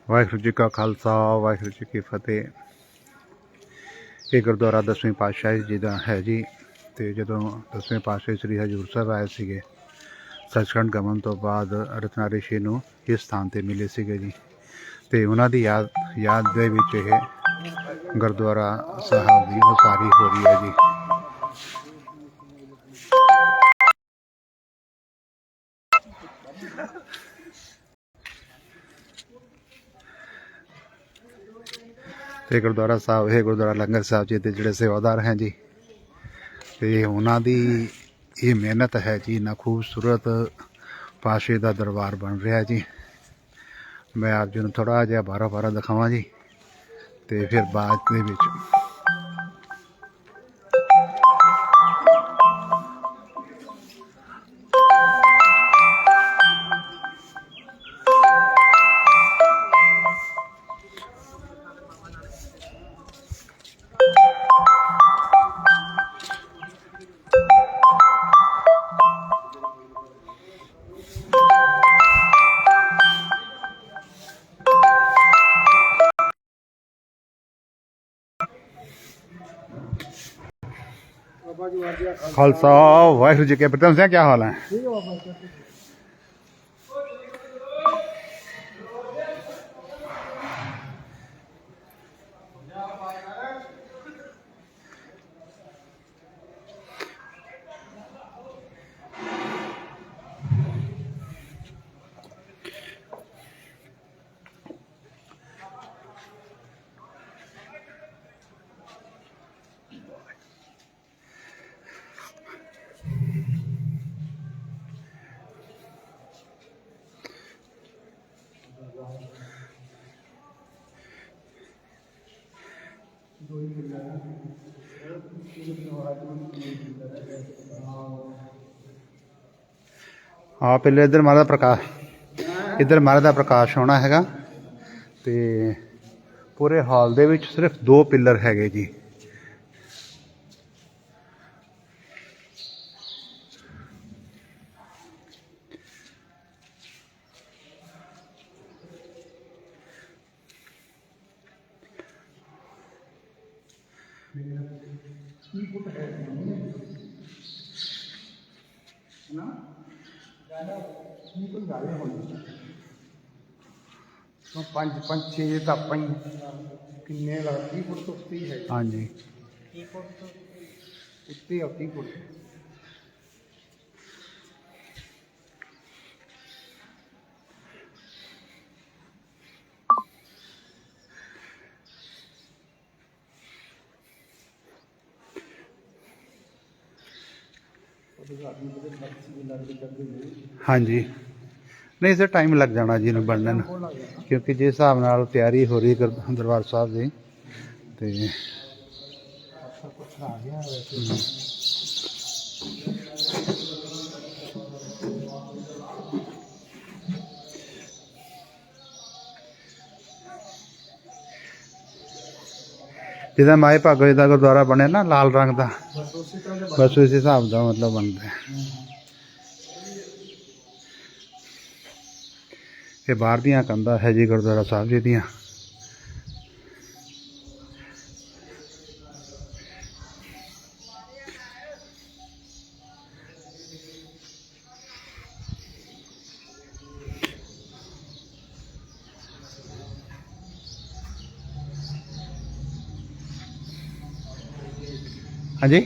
वाहिगुरू जी का खालसा वाहिगुरू जी की फतेह। ये गुरुद्वारा 10वीं पातशाही जी का है जी। तो जो 10वें पातशाही श्री हजूर साहब आए थे सचखंड गमन तो बाद रत्ना ऋषि को इस स्थान पर मिले थे जी। तो उन्होंने याद दे विच ये गुरुद्वारा साहब की उसारी हो रही है जी। तो गुरुद्वारा साहब ये गुरुद्वारा लंगर साहब जी के जोड़े सेवादार हैं जी। तो उन्होंने ये मेहनत है जी। ना खूबसूरत पातशाही का दरबार बन रहा जी। मैं आप जी थोड़ा जहा बारा बारा दिखावा जी। तो फिर बाद के खालसा वाहिगुरू जी के प्रथम से क्या हाल है। हाँ पहले इधर महाराज प्रकाश इधर महाराज का प्रकाश होना हैगा। तो पूरे हाल दे विच सिर्फ 2 पिलर हैगे जी। हाँ जी हाँ जी नहीं इसे टाइम लग जाना जी बनने में, क्योंकि जिस हिसाब नाल तैयारी हो रही है दरबार साहब जी। तो जिदा माए भागो का गुरुद्वारा बने ना लाल रंग का, बस उस हिसाब का मतलब बनता है। ये बाहर दियाँ कंधा है जी गुरुद्वारा साहब जी दियाँ। हाँ जी